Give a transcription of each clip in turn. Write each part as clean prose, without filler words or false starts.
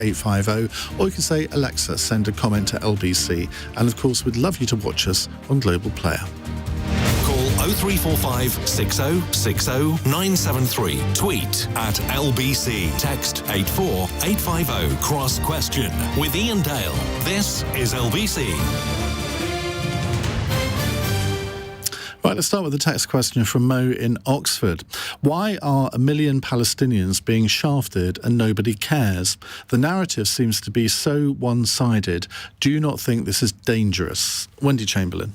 850, or you can say, Alexa, send a comment to LBC. And of course, we'd love you to watch us on Global Player. Call 0345 6060 973. Tweet at LBC. Text 84850. Cross question with Iain Dale. This is LBC. Right, let's start with the text question from Mo in Oxford. Why are 1 million Palestinians being shafted and nobody cares? The narrative seems to be so one-sided. Do you not think this is dangerous? Wendy Chamberlain.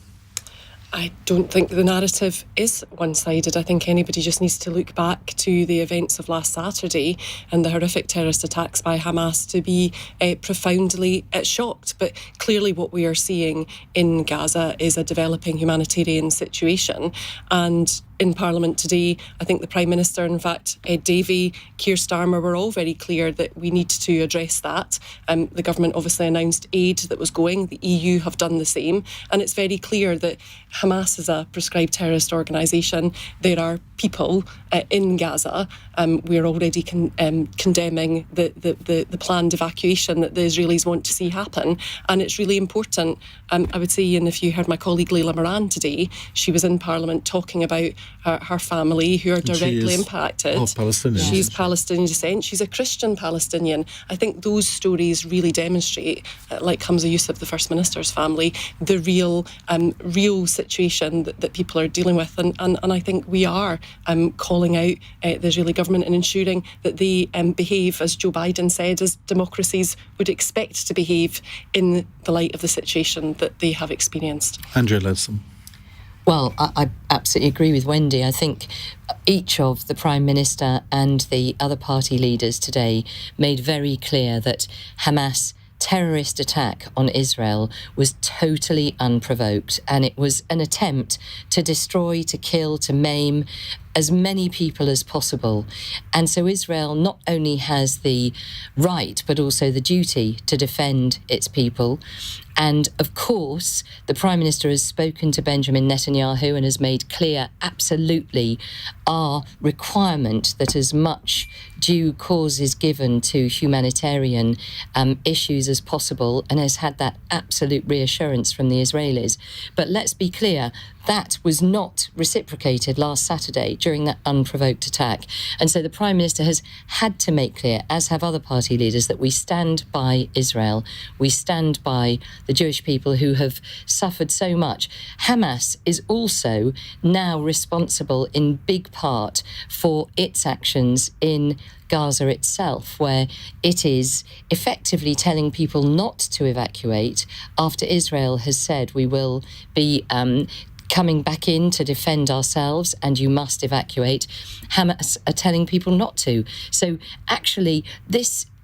I don't think the narrative is one-sided. I think anybody just needs to look back to the events of last Saturday and the horrific terrorist attacks by Hamas to be profoundly shocked. But clearly what we are seeing in Gaza is a developing humanitarian situation. And in Parliament today, I think the Prime Minister, in fact, Ed Davey, Keir Starmer, were all very clear that we need to address that. The government obviously announced aid that was going. The EU have done the same. And it's very clear that Hamas is a prescribed terrorist organisation. There are people in Gaza. We're already condemning the planned evacuation that the Israelis want to see happen. And it's really important, I would say, and if you heard my colleague Leila Moran today, she was in Parliament talking about her family who are directly impacted. She's Palestinian descent. She's a Christian Palestinian. I think those stories really demonstrate, like Hamza Yusuf, the First Minister's family, the real situation that people are dealing with. And I think we are calling out the Israeli government and ensuring that they behave, as Joe Biden said, as democracies would expect to behave in the light of the situation that they have experienced. Andrea Leadsom. Well, I absolutely agree with Wendy. I think each of the Prime Minister and the other party leaders today made very clear that Hamas' terrorist attack on Israel was totally unprovoked, and it was an attempt to destroy, to kill, to maim as many people as possible. And so Israel not only has the right, but also the duty to defend its people. And of course, the Prime Minister has spoken to Benjamin Netanyahu and has made clear absolutely our requirement that as much due cause is given to humanitarian issues as possible, and has had that absolute reassurance from the Israelis. But let's be clear, that was not reciprocated last Saturday during that unprovoked attack. And so the Prime Minister has had to make clear, as have other party leaders, that we stand by Israel. We stand by the Jewish people who have suffered so much. Hamas is also now responsible in big part for its actions in Gaza itself, where it is effectively telling people not to evacuate after Israel has said we will be coming back in to defend ourselves and you must evacuate. Hamas are telling people not to. So actually,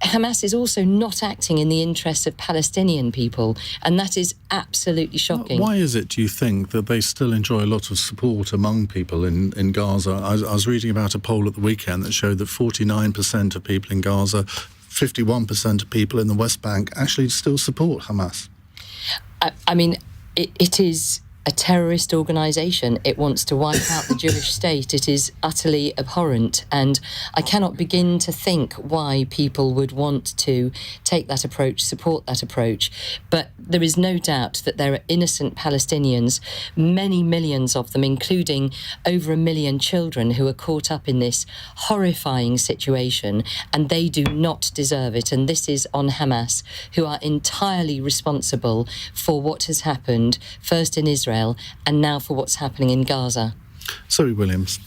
Hamas is also not acting in the interests of Palestinian people, and that is absolutely shocking. Why is it, do you think, that they still enjoy a lot of support among people in Gaza? I was reading about a poll at the weekend that showed that 49% of people in Gaza, 51% of people in the West Bank actually still support Hamas. I mean, it is a terrorist organisation. It wants to wipe out the Jewish state. It is utterly abhorrent, and I cannot begin to think why people would want to take that approach, support that approach. But there is no doubt that there are innocent Palestinians, many millions of them, including over 1 million children, who are caught up in this horrifying situation, and they do not deserve it. And this is on Hamas, who are entirely responsible for what has happened, first in Israel and now for what's happening in Gaza. Zoe Williams.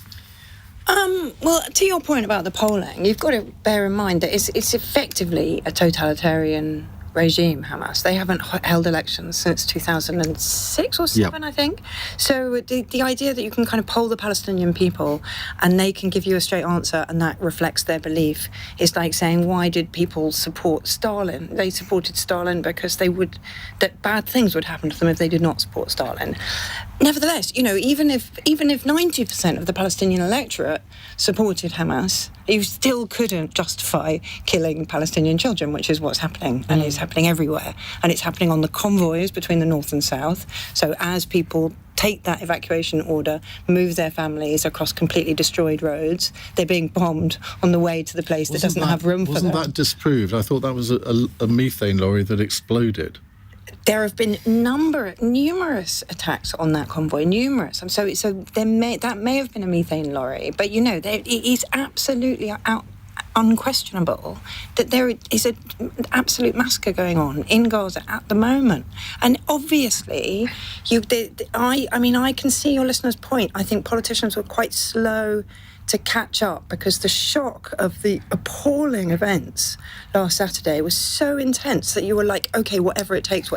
Well, to your point about the polling, you've got to bear in mind that it's effectively a totalitarian regime, Hamas. They haven't held elections since 2006 or 7, I think. So the idea that you can kind of poll the Palestinian people and they can give you a straight answer and that reflects their belief is like saying, why did people support Stalin? They supported Stalin because that bad things would happen to them if they did not support Stalin. Nevertheless, even if 90% of the Palestinian electorate supported Hamas, you still couldn't justify killing Palestinian children, which is what's happening, and it's happening everywhere. And it's happening on the convoys between the north and south. So as people take that evacuation order, move their families across completely destroyed roads, they're being bombed on the way to the place that doesn't have room for them. Wasn't that disproved? I thought that was a methane lorry that exploded. There have been numerous attacks on that convoy, numerous. So that may have been a methane lorry, but it is absolutely unquestionable that there is an absolute massacre going on in Gaza at the moment. And obviously, I can see your listener's point. I think politicians were quite slow to catch up because the shock of the appalling events last Saturday was so intense that you were like, okay, whatever it takes.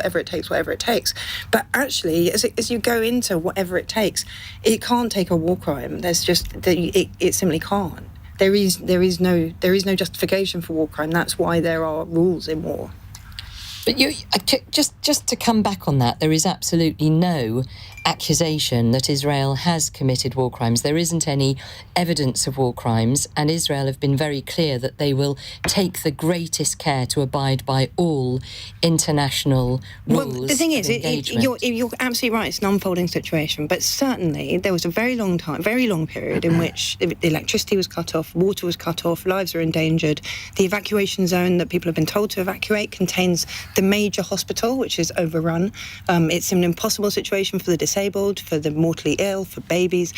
But actually, as you go into whatever it takes, it can't take a war crime. There's just it simply can't. There is no justification for war crime. That's why there are rules in war. But just to come back on that, there is absolutely no accusation that Israel has committed war crimes. There isn't any evidence of war crimes, and Israel have been very clear that they will take the greatest care to abide by all international rules. Well, the thing is, you're absolutely right. It's an unfolding situation, but certainly there was a very long period in which the electricity was cut off, water was cut off, lives were endangered. The evacuation zone that people have been told to evacuate contains the major hospital, which is overrun. It's an impossible situation for the disabled, for the mortally ill, for babies.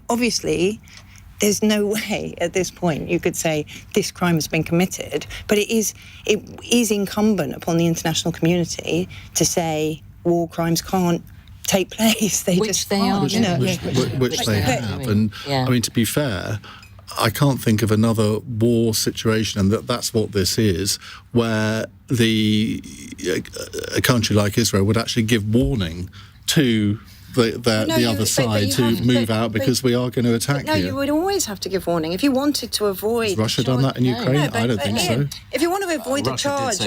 Obviously, there's no way at this point you could say this crime has been committed, but it is incumbent upon the international community to say war crimes can't take place. Which they have. And I mean, to be fair, I can't think of another war situation, and that's what this is, where a country like Israel would actually give warning to the other side to move out because we are going to attack you. You would always have to give warning. If you wanted to avoid... Has Russia done that in Ukraine? I don't think so. If you want to avoid the charge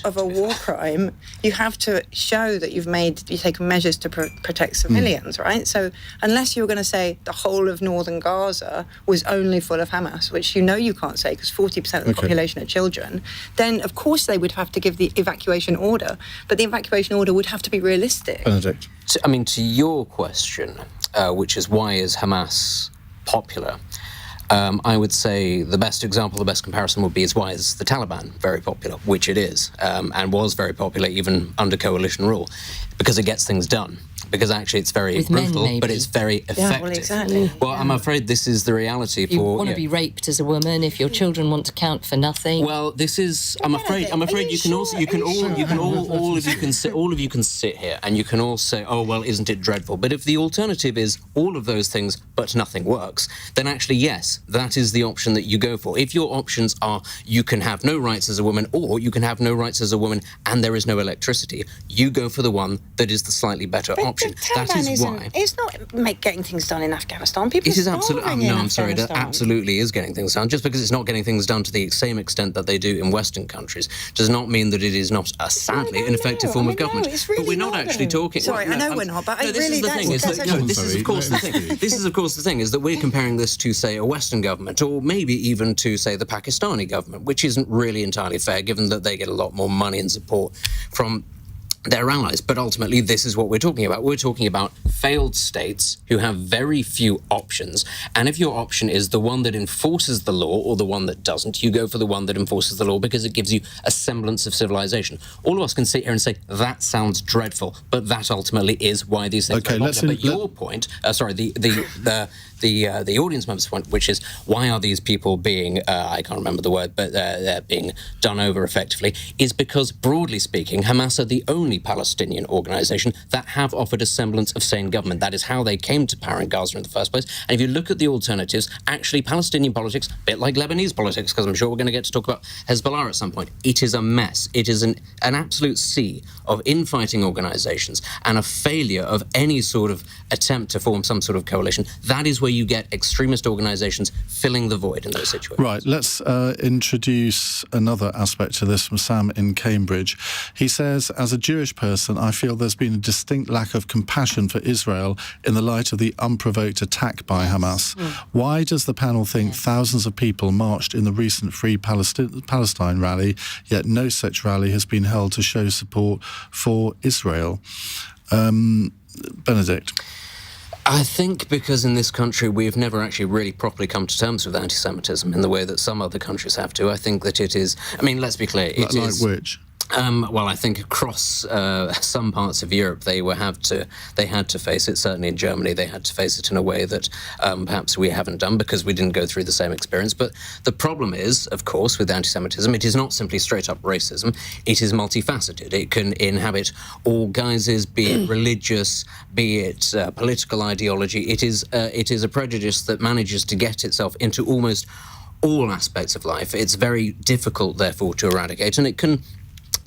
of a war crime, you have to show that you've taken measures to protect civilians, right? So unless you were going to say the whole of northern Gaza was only full of Hamas, which you can't say because 40% of the population are children, then of course they would have to give the evacuation order. But the evacuation order would have to be realistic. Benedict. To your question, which is why is Hamas popular, I would say the best comparison would be is why is the Taliban very popular, which it is, and was very popular even under coalition rule, because it gets things done. Because actually it's very brutal, but it's very effective. Yeah, well, exactly. Well, I'm afraid this is the reality you want to be raped as a woman if your children want to count for nothing. Well, this is. I'm afraid all of you can sit here and you can all say, oh well, isn't it dreadful? But if the alternative is all of those things but nothing works, then actually yes, that is the option that you go for. If your options are you can have no rights as a woman or you can have no rights as a woman and there is no electricity, you go for the one that is the slightly better option. That is why it's not getting things done in Afghanistan. People it is absolutely. I'm sorry. That absolutely is getting things done. Just because it's not getting things done to the same extent that they do in Western countries does not mean that it is not sadly an effective form of government. Really but we're not actually talking. Sorry, I know we're not. But this is the thing. This is of course the thing. This is of course the thing is that we're comparing this to say a Western government, or maybe even to say the Pakistani government, which isn't really entirely fair, given that they get a lot more money and support from their allies. But ultimately, this is what we're talking about. We're talking about failed states who have very few options. And if your option is the one that enforces the law or the one that doesn't, you go for the one that enforces the law because it gives you a semblance of civilization. All of us can sit here and say, that sounds dreadful, but that ultimately is why these things are popular. But your point, the audience member's point, which is why are these people being, I can't remember the word, but they're being done over effectively, is because, broadly speaking, Hamas are the only Palestinian organisation that have offered a semblance of sane government. That is how they came to power in Gaza in the first place. And if you look at the alternatives, actually Palestinian politics, a bit like Lebanese politics, because I'm sure we're going to get to talk about Hezbollah at some point, it is a mess. It is an absolute sea of infighting organisations and a failure of any sort of attempt to form some sort of coalition. That is where you get extremist organisations filling the void in those situations. Right, let's introduce another aspect to this from Sam in Cambridge. He says, as a Jewish Jewish person, I feel there's been a distinct lack of compassion for Israel in the light of the unprovoked attack by Hamas. Why does the panel think thousands of people marched in the recent Free Palestine rally, yet no such rally has been held to show support for Israel? Benedict? I think because in this country we've never actually really properly come to terms with anti-Semitism in the way that some other countries have to. I think that it is, I mean, let's be clear. Like which? Well, I think across some parts of Europe they had to face it. Certainly in Germany they had to face it in a way that perhaps we haven't done because we didn't go through the same experience. But the problem is, of course, with anti-Semitism, it is not simply straight-up racism. It is multifaceted. It can inhabit all guises, be it religious, be it political ideology. It is a prejudice that manages to get itself into almost all aspects of life. It's very difficult, therefore, to eradicate, and it can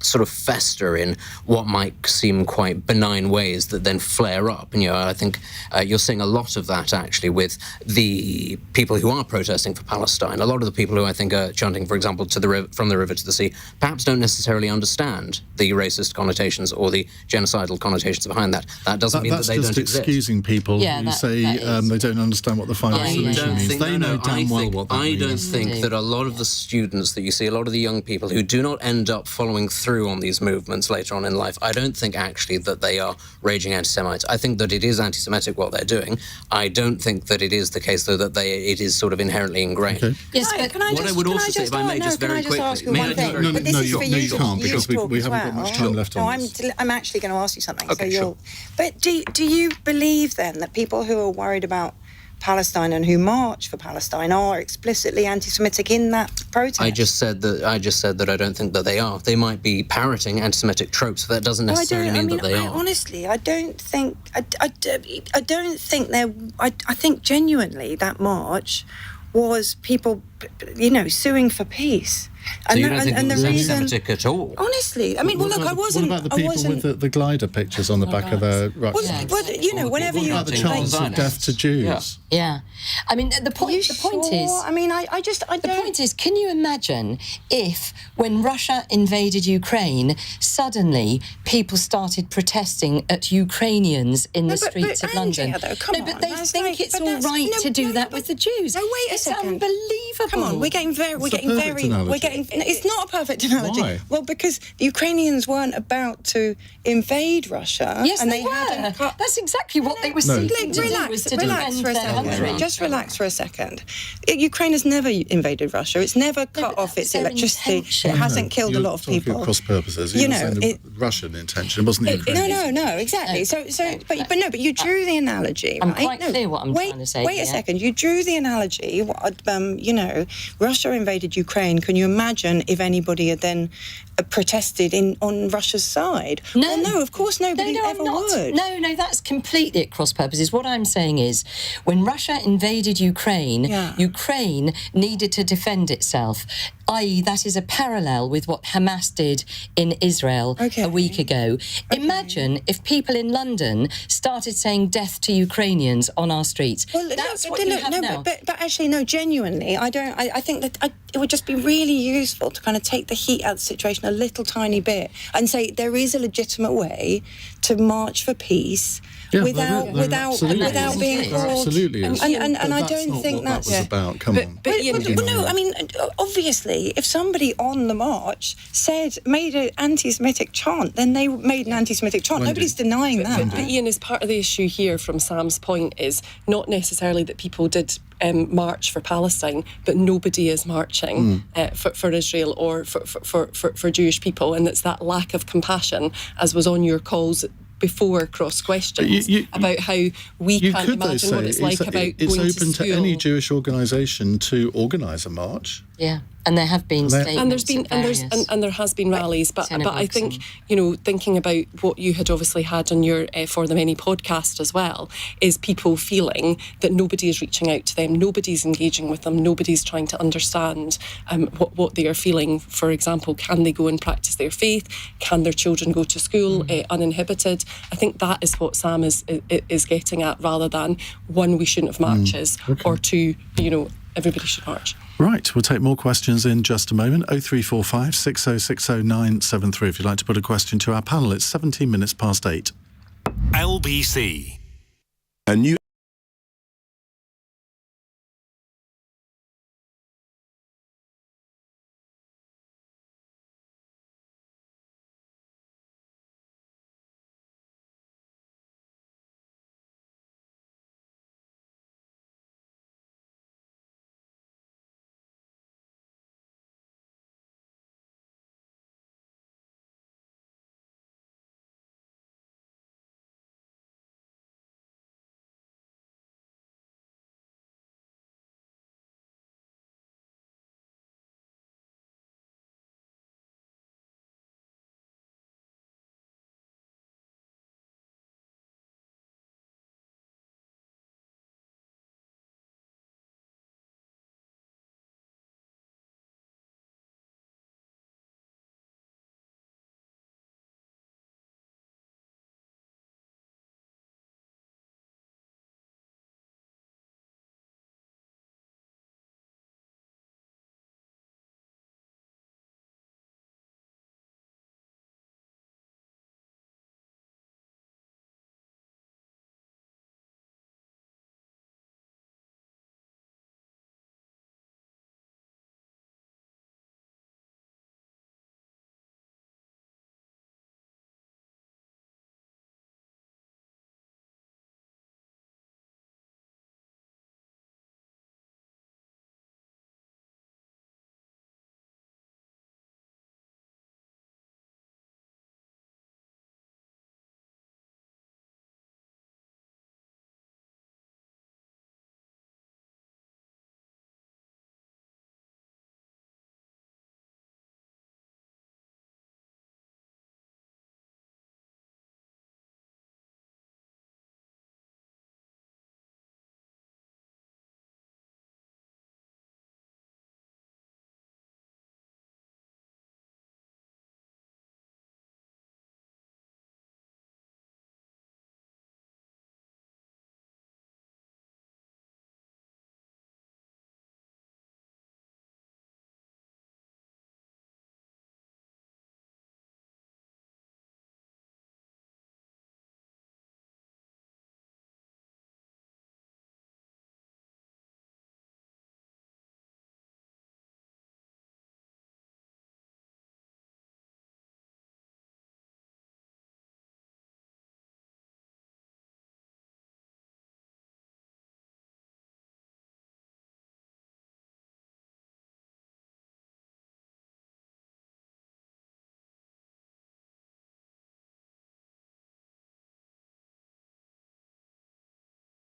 sort of fester in what might seem quite benign ways that then flare up. And, I think you're seeing a lot of that actually with the people who are protesting for Palestine. A lot of the people who I think are chanting, for example, from the river to the sea, perhaps don't necessarily understand the racist connotations or the genocidal connotations behind that. That doesn't mean that they don't exist. That's just excusing people who say they don't understand what the final solution means. They know damn well what that means. I don't think that a lot of the students that you see, a lot of the young people who do not end up following through on these movements later on in life, I don't think actually that they are raging anti-Semites. I think that it is anti-Semitic what they're doing. I don't think that it is the case, though, that it is sort of inherently ingrained. Okay. Yes, but what I would also say, if I may, just very quickly. Ask you one thing? No, you can't, because we haven't got much time left on this. I'm actually going to ask you something. Okay, sure. But do you believe then that people who are worried about Palestine and who march for Palestine are explicitly anti-Semitic in that protest? I just said that I don't think that they are. They might be parroting anti-Semitic tropes, but that doesn't necessarily mean that they are. Honestly, I don't think. I don't think they're. I think genuinely that march was people, suing for peace. So you don't think it was anti-Semitic at all? Honestly, I mean, What about the people with the glider pictures on the back of their rucksacks? Whenever you... What about the chance of death to Jews? Yeah. I mean, the point is... I mean, I don't... The point is, can you imagine if, when Russia invaded Ukraine, suddenly people started protesting at Ukrainians in the streets of London? Andrea, though, but they think it's all right to do that with the Jews. No, wait a second. It's unbelievable. Come on, we're getting very... It's not a perfect analogy. Why? Well, because the Ukrainians weren't about to invade Russia. Yes, and they were. That's exactly what they were seeking to do, was to defend their country. Just relax for a second. Ukraine has never invaded Russia. It's never cut off its electricity. Intention. It hasn't killed a lot of people. You're cross purposes. You're saying the Russian intention. It wasn't the Ukrainian. No, exactly. But you drew the analogy. I'm right? quite clear what I'm trying to say. Wait a second. You drew the analogy. Russia invaded Ukraine. Can you imagine if anybody had then protested on Russia's side? No. Well, no, of course nobody ever would. No, that's completely at cross purposes. What I'm saying is, when Russia invaded Ukraine, Ukraine needed to defend itself, i.e. that is a parallel with what Hamas did in Israel a week ago. Imagine if people in London started saying death to Ukrainians on our streets. Well, that's what you have now. But actually, no, genuinely, I don't. I think that it would just be really useful to kind of take the heat out of the situation a little tiny bit and say there is a legitimate way to march for peace without being called. Absolutely is. And I don't think that's what that was about. Come on. But no, I mean, obviously, if somebody on the march made an anti-Semitic chant, then they made an anti-Semitic chant. Wendy. Nobody's denying that. But Iain, is part of the issue here from Sam's point is not necessarily that people did march for Palestine, but nobody is marching for Israel or for Jewish people, and it's that lack of compassion, as was on your calls before cross questions about how we can't imagine what it's like about going to school. It's open to any Jewish organisation to organise a march. Yeah. And there have been statements and there has been rallies, but I think thinking about what you had obviously had on your For the Many podcast as well, is people feeling that nobody is reaching out to them, nobody's engaging with them, nobody's trying to understand what they are feeling. For example, can they go and practice their faith? Can their children go to school uninhibited? I think that is what Sam is getting at, rather than one, we shouldn't have marches, or two, everybody should march. Right, we'll take more questions in just a moment. 0345 6060 973 if you'd like to put a question to our panel. It's 17 minutes past 8. LBC. A new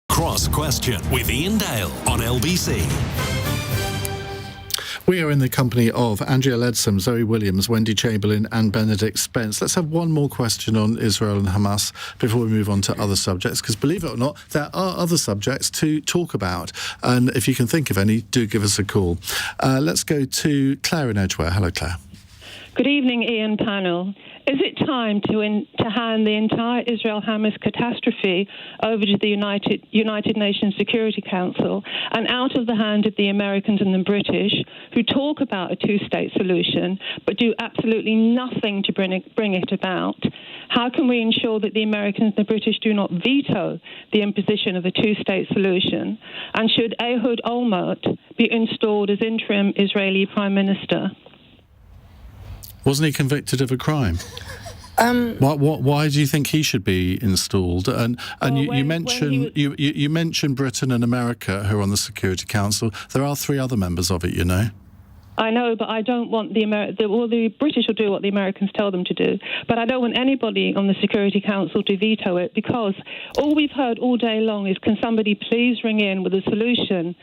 Cross Question with Iain Dale on LBC. We are in the company of Andrea Leadsom, Zoe Williams, Wendy Chamberlain and Benedict Spence. Let's have one more question on Israel and Hamas before we move on to other subjects, because believe it or not, there are other subjects to talk about. And if you can think of any, do give us a call. Let's go to Claire in Edgware. Hello, Claire. Good evening, Iain panel. Is it time to hand the entire Israel-Hamas catastrophe over to the United Nations Security Council and out of the hand of the Americans and the British, who talk about a two-state solution but do absolutely nothing to bring it about? How can we ensure that the Americans and the British do not veto the imposition of a two-state solution? And should Ehud Olmert be installed as interim Israeli Prime Minister? Wasn't he convicted of a crime? Why do you think he should be installed? And you mentioned Britain and America, who are on the Security Council. There are 3 other members of it, you know. I know, but I don't want the British will do what the Americans tell them to do, but I don't want anybody on the Security Council to veto it, because all we've heard all day long is, can somebody please ring in with a solution?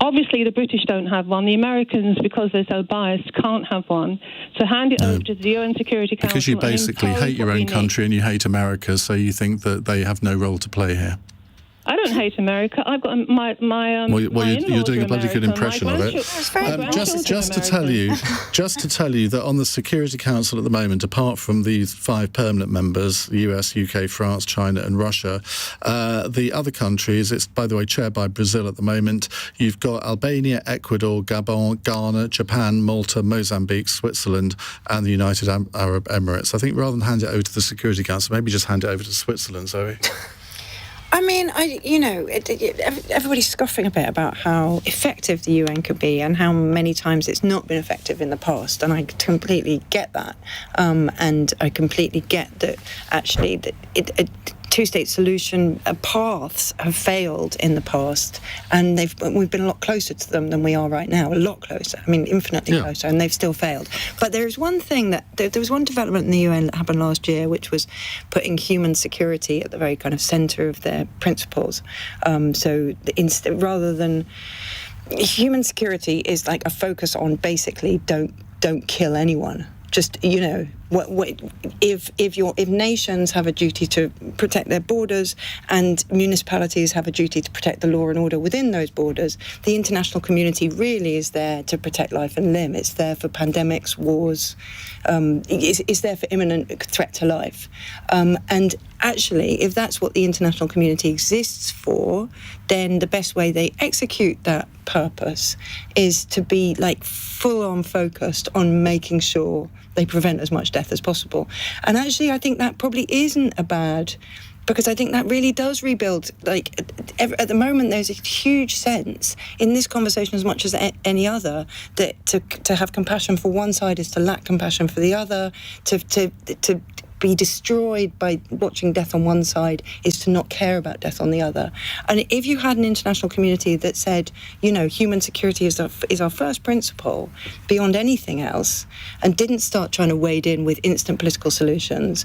Obviously, the British don't have one. The Americans, because they're so biased, can't have one. So hand it over to the UN Security Council. Because you basically hate your own country and you hate America, so you think that they have no role to play here. I don't hate America. I've got my you're doing a bloody good impression of it. Just to tell you that on the Security Council at the moment, apart from these 5 permanent members, US, UK, France, China and Russia, the other countries, it's, by the way, chaired by Brazil at the moment. You've got Albania, Ecuador, Gabon, Ghana, Japan, Malta, Mozambique, Switzerland and the United Arab Emirates. I think rather than hand it over to the Security Council, maybe just hand it over to Switzerland, Zoe. I mean, everybody's scoffing a bit about how effective the UN could be and how many times it's not been effective in the past, and I completely get that. And I completely get that, actually, that two-state solution paths have failed in the past, and we've been a lot closer to them than we are right now, a lot closer. I mean, infinitely closer, and they've still failed. But there is one thing there was one development in the UN that happened last year, which was putting human security at the very kind of centre of their principles. So rather than human security is like a focus on basically don't kill anyone. Just, if nations have a duty to protect their borders and municipalities have a duty to protect the law and order within those borders, the international community really is there to protect life and limb. It's there for pandemics, wars. It's there for imminent threat to life. And actually, if that's what the international community exists for, then the best way they execute that purpose is to be full-on focused on making sure they prevent as much death as possible. And actually, I think that probably isn't a bad, because I think that really does rebuild. At the moment, there's a huge sense in this conversation, as much as any other, that to have compassion for one side is to lack compassion for the other. To be destroyed by watching death on one side is to not care about death on the other. And if you had an international community that said, human security is our first principle beyond anything else, and didn't start trying to wade in with instant political solutions,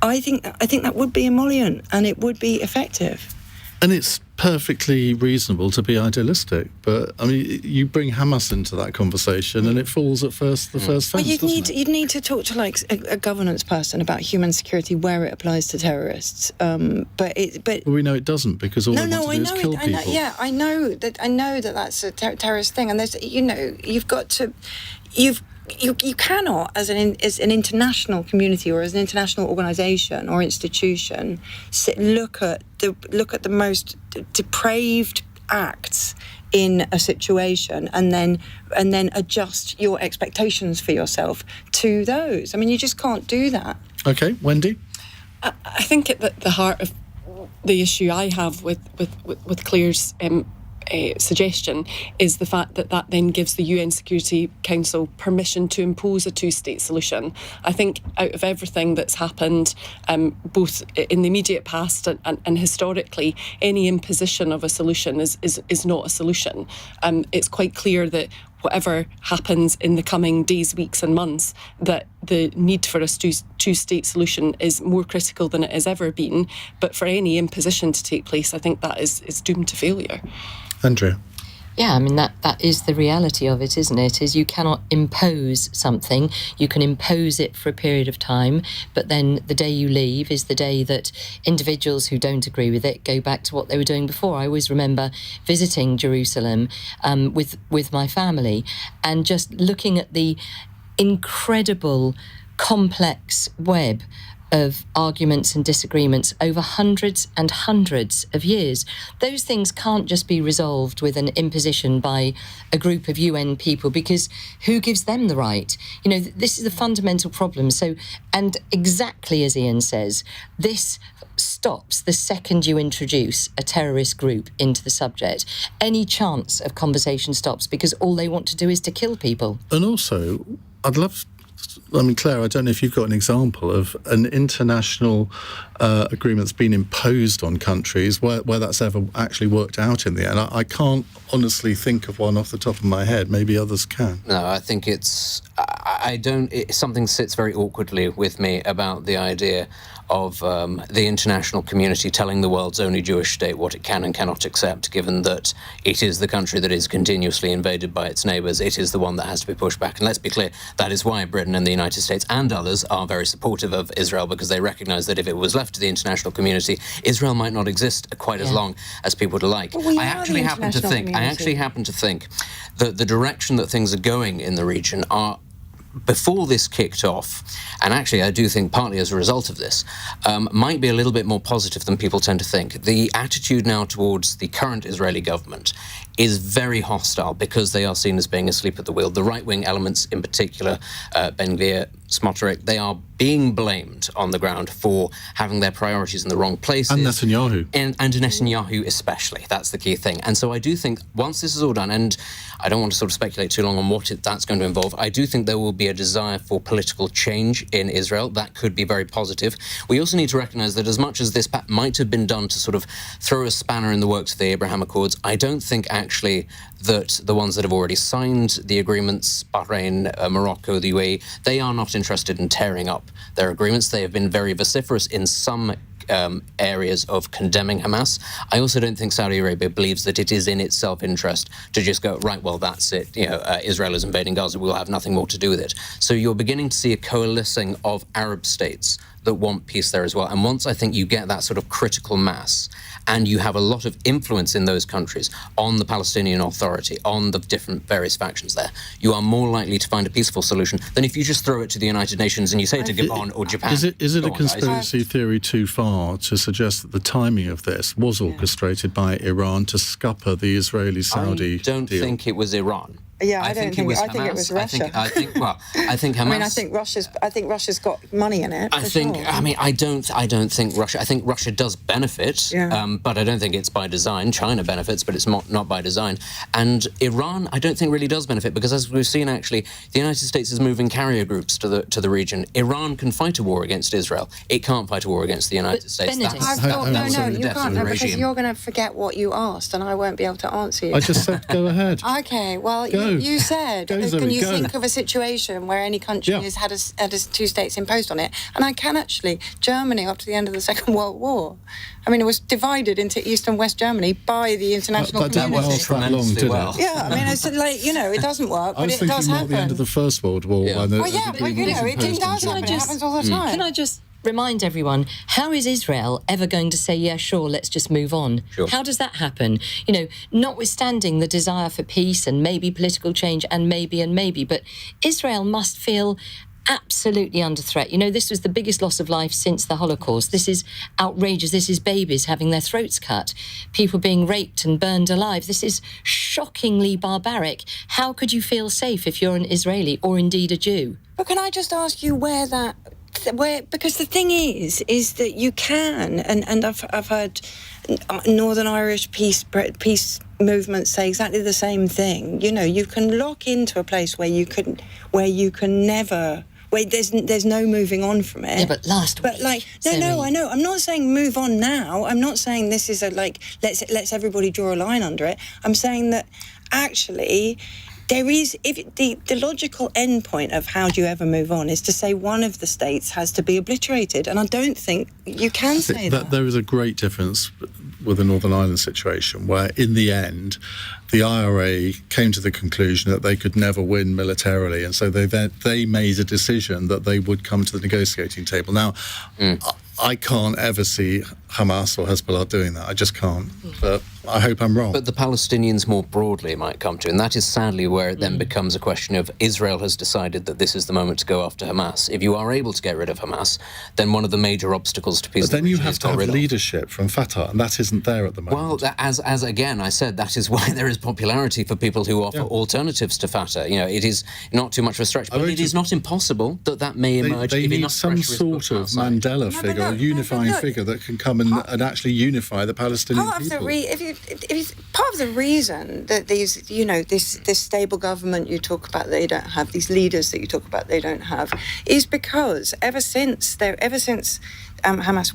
I think that would be emollient and it would be effective. And it's perfectly reasonable to be idealistic, but I mean, you bring Hamas into that conversation, and it falls at the first fence. Well, you'd need to talk to a governance person about human security where it applies to terrorists. But we know it doesn't, because all they want to do is kill people. I know that that's a terrorist thing, and there's You cannot, as an international community or as an international organisation or institution, look at the most depraved acts in a situation and then adjust your expectations for yourself to those. I mean, you just can't do that. Okay, Wendy? I think at the heart of the issue I have with Claire's suggestion is the fact that then gives the UN Security Council permission to impose a two-state solution. I think out of everything that's happened, both in the immediate past and historically, any imposition of a solution is not a solution. It's quite clear that whatever happens in the coming days, weeks and months, that the need for a two-state solution is more critical than it has ever been. But for any imposition to take place, I think that is doomed to failure. Andrea? Yeah, I mean, that is the reality of it, isn't it? Is you cannot impose something. You can impose it for a period of time, but then the day you leave is the day that individuals who don't agree with it go back to what they were doing before. I always remember visiting Jerusalem with my family and just looking at the incredible, complex web of arguments and disagreements over hundreds and hundreds of years. Those things can't just be resolved with an imposition by a group of UN people, because who gives them the right? This is the fundamental problem. So, and exactly as Iain says, this stops the second you introduce a terrorist group into the subject. Any chance of conversation stops, because all they want to do is to kill people. And also, Claire, I don't know if you've got an example of an international agreement that's been imposed on countries where that's ever actually worked out in the end. I can't honestly think of one off the top of my head. Maybe others can. No, I think it's I don't. Something sits very awkwardly with me about the idea of the international community telling the world's only Jewish state what it can and cannot accept, given that it is the country that is continuously invaded by its neighbours. It is the one that has to be pushed back. And let's be clear, that is why Britain and the United States and others are very supportive of Israel, because they recognise that if it was left to the international community, Israel might not exist quite as long as people would like. Well, I actually happen to think that the direction that things are going in the region are, before this kicked off, and actually I do think partly as a result of this, might be a little bit more positive than people tend to think. The attitude now towards the current Israeli government is very hostile because they are seen as being asleep at the wheel. The right-wing elements in particular, Ben-Gvir, Smotrich, they are being blamed on the ground for having their priorities in the wrong places. And Netanyahu. And Netanyahu especially. That's the key thing. And so I do think once this is all done, and I don't want to sort of speculate too long on what that's going to involve, I do think there will be a desire for political change in Israel. That could be very positive. We also need to recognise that as much as this might have been done to sort of throw a spanner in the works of the Abraham Accords, I don't think actually that the ones that have already signed the agreements, Bahrain, Morocco, the UAE, they are not interested in tearing up their agreements. They have been very vociferous in some areas of condemning Hamas. I also don't think Saudi Arabia believes that it is in its self-interest to just go, right, well, that's it. Israel is invading Gaza. We'll have nothing more to do with it. So you're beginning to see a coalescing of Arab states that want peace there as well. And once I think you get that sort of critical mass and you have a lot of influence in those countries on the Palestinian Authority, on the different various factions there, you are more likely to find a peaceful solution than if you just throw it to the United Nations and you say to Gabon or Japan. Is it a conspiracy theory too far to suggest that the timing of this was orchestrated by Iran to scupper the Israeli-Saudi deal? I don't think it was Iran. Yeah, I think it was Russia. I think Hamas. I mean, I think Russia's got money in it. I don't think Russia. I think Russia does benefit, but I don't think it's by design. China benefits, but it's not by design. And Iran, I don't think really does benefit, because as we've seen, actually, the United States is moving carrier groups to the region. Iran can fight a war against Israel. It can't fight a war against the United States. Benedict, you can't, because you're going to forget what you asked, and I won't be able to answer you. I just said go ahead. Okay, well, you said, can you think of a situation where any country has had two states imposed on it? And I can actually. Germany, up to the end of the Second World War, I mean, it was divided into East and West Germany by the international community. That didn't that long, did it? Yeah, I mean, it's like, it doesn't work, but it does happen. I was thinking more at the end of the First World War. It does happen. It happens all the time. Can I just remind everyone, how is Israel ever going to say, yeah, sure, let's just move on? Sure. How does that happen? Notwithstanding the desire for peace and maybe political change and maybe, but Israel must feel absolutely under threat. This was the biggest loss of life since the Holocaust. This is outrageous. This is babies having their throats cut, people being raped and burned alive. This is shockingly barbaric. How could you feel safe if you're an Israeli or indeed a Jew? But can I just ask you because the thing is that you can, and I've heard Northern Irish peace movements say exactly the same thing. You can lock into a place where you can never. There's no moving on from it. Yeah, but last week. But no, I know. I'm not saying move on now. I'm not saying this is let's everybody draw a line under it. I'm saying that actually. There is, if the logical end point of how do you ever move on is to say one of the states has to be obliterated, and I don't think you can say that. There is a great difference with the Northern Ireland situation, where in the end, the IRA came to the conclusion that they could never win militarily, and so they made a decision that they would come to the negotiating table. Now, I can't ever see Hamas or Hezbollah doing that. I just can't. But I hope I'm wrong. But the Palestinians more broadly might come to, and that is sadly where it then becomes a question of Israel has decided that this is the moment to go after Hamas. If you are able to get rid of Hamas, then one of the major obstacles to peace. But then you have to have leadership from Fatah, and that isn't there at the moment. Well, as again I said, that is why there is popularity for people who offer alternatives to Fatah. It is not too much of a stretch, but it is not impossible that may emerge. They need some sort of Mandela figure, a unifying figure that can come and actually unify the Palestinian people. Part of the reason that this stable government you talk about they don't have, these leaders that you talk about they don't have, is because ever since Hamas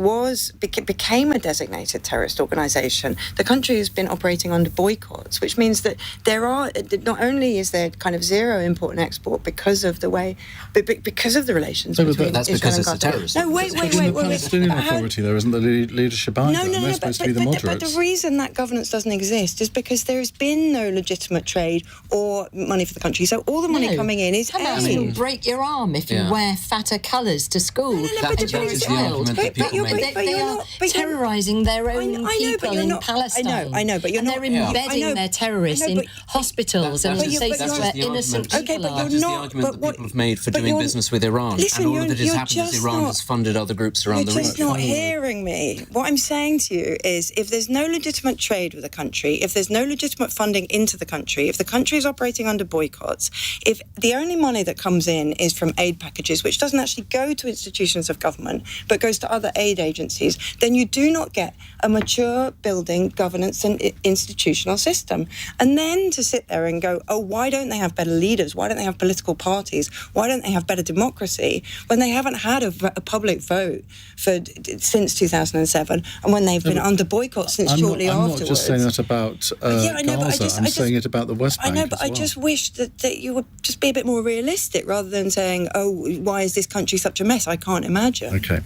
became a designated terrorist organisation, the country has been operating under boycotts, which means that not only is there kind of zero import and export because of the relations between that's Israel because and it's a Gaza. terrorist. No, wait. The Palestinian Authority, there isn't the leadership either. No, they're supposed to be the moderates. but the reason that governance doesn't exist is because there has been no legitimate trade or money for the country. So all the money coming in is Hamas will break your arm if you wear fatter colours to school. That is the argument that people make. They are terrorising their own people in Palestine. I know, but you're not. And they're embedding their terrorists in hospitals and places where innocent people are. That is the argument that people have made for doing business with Iran. Listen, and all that has happened is Iran has funded other groups around the region. You're just not hearing me. What I'm saying to you is if there's no legitimate trade with the country, if there's no legitimate funding into the country, if the country is operating under boycotts, if the only money that comes in is from aid packages, which doesn't actually go to institutions of government, but goes to other aid agencies, then you do not get a mature building, governance and institutional system. And then to sit there and go, oh, why don't they have better leaders? Why don't they have political parties? Why don't they have better democracy? When they haven't had a public vote since 2007 and when they've been under boycott since shortly afterwards. I'm not just saying that about Gaza, I'm saying it about the West Bank. I know, but I just wish that you would just be a bit more realistic rather than saying, oh, why is this country such a mess? I can't imagine. OK.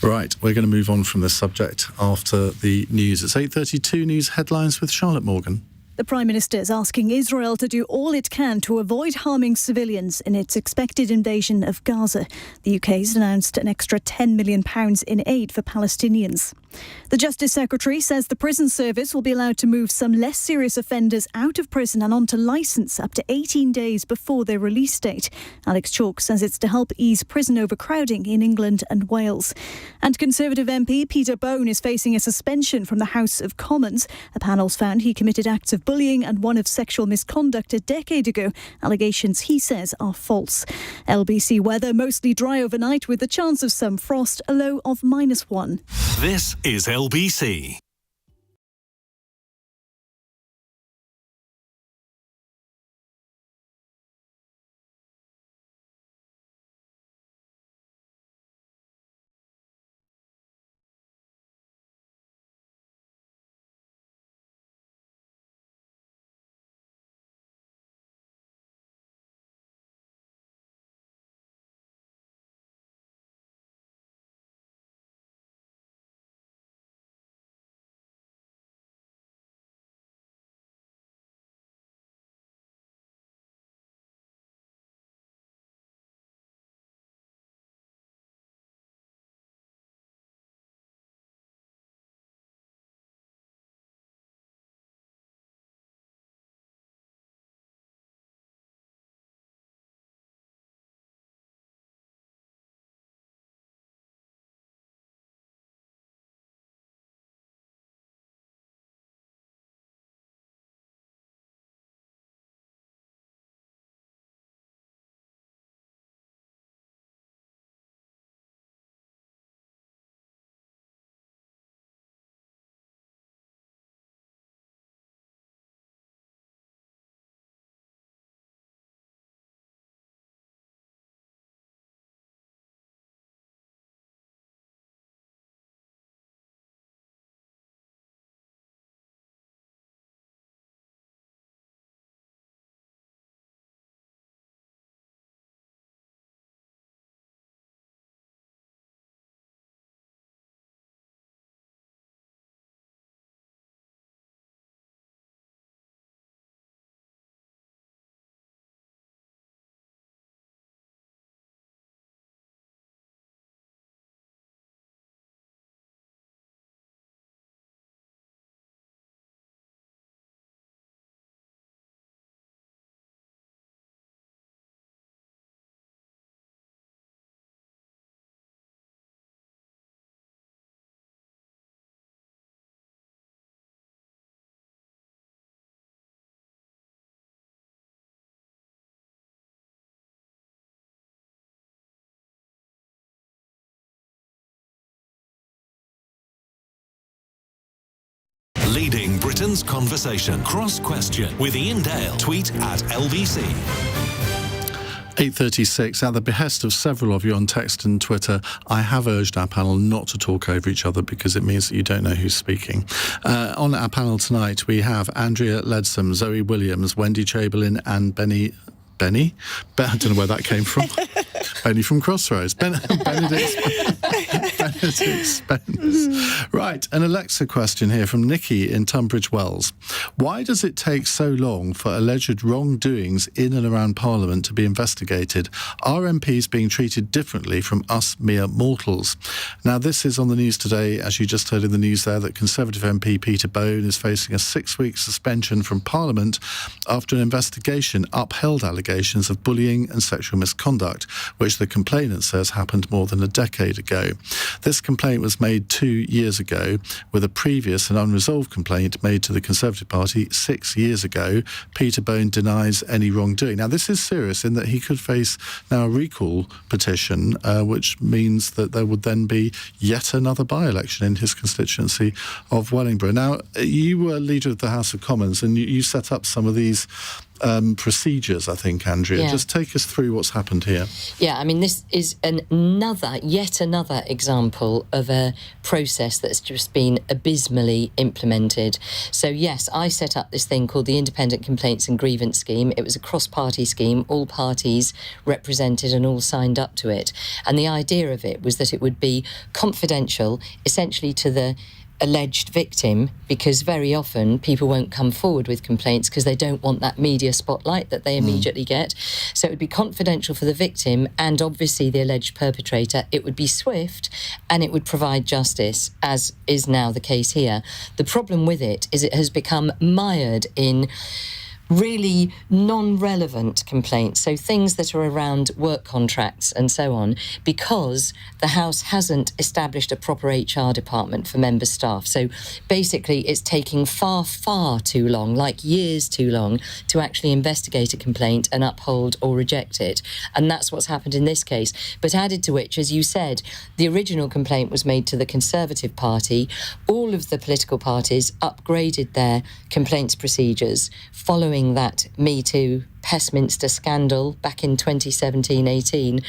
Right, we're going to move on from this subject after the news. It's 8:32 news headlines with Charlotte Morgan. The Prime Minister is asking Israel to do all it can to avoid harming civilians in its expected invasion of Gaza. The UK has announced an extra £10 million in aid for Palestinians. The Justice Secretary says the prison service will be allowed to move some less serious offenders out of prison and onto licence up to 18 days before their release date. Alex Chalk says it's to help ease prison overcrowding in England and Wales. And Conservative MP Peter Bone is facing a suspension from the House of Commons. A panel's found he committed acts of bullying and one of sexual misconduct a decade ago. Allegations, he says, are false. LBC weather mostly dry overnight with the chance of some frost, a low of -1. This is LBC. Leading Britain's conversation. Cross Question with Iain Dale. Tweet at LBC. 8:36, at the behest of several of you on text and Twitter, I have urged our panel not to talk over each other because it means that you don't know who's speaking. On our panel tonight, we have Andrea, Leadsom, Zoe Williams, Wendy, Chamberlain and Benny? I don't know where that came from. Benny from Crossroads. Benedict Spence. Right, an Alexa question here from Nikki in Tunbridge Wells. Why does it take so long for alleged wrongdoings in and around Parliament to be investigated? Are MPs being treated differently from us mere mortals? Now, this is on the news today, as you just heard in the news there, that Conservative MP Peter Bone is facing a 6-week suspension from Parliament after an investigation upheld allegations of bullying and sexual misconduct, which the complainant says happened more than a decade ago. This complaint was made 2 years ago, with a previous and unresolved complaint made to the Conservative Party 6 years ago. Peter Bone denies any wrongdoing. Now, this is serious in that he could face now a recall petition, which means that there would then be yet another by-election in his constituency of Wellingborough. Now, you were leader of the House of Commons and you set up some of these procedures, I think, Andrea. Yeah. Just take us through what's happened here. Yeah, I mean, this is yet another example of a process that's just been abysmally implemented. So, yes, I set up this thing called the Independent Complaints and Grievance Scheme. It was a cross-party scheme, all parties represented and all signed up to it. And the idea of it was that it would be confidential, essentially to the alleged victim, because very often people won't come forward with complaints because they don't want that media spotlight that they immediately get. So it would be confidential for the victim and obviously the alleged perpetrator. It would be swift and it would provide justice, as is now the case here. The problem with it is it has become mired in really non-relevant complaints, so things that are around work contracts and so on, because the House hasn't established a proper HR department for member staff. So basically it's taking far, far too long, like years too long, to actually investigate a complaint and uphold or reject it. And that's what's happened in this case. But added to which, as you said, the original complaint was made to the Conservative Party. All of the political parties upgraded their complaints procedures following that Me Too Westminster scandal back in 2017-18,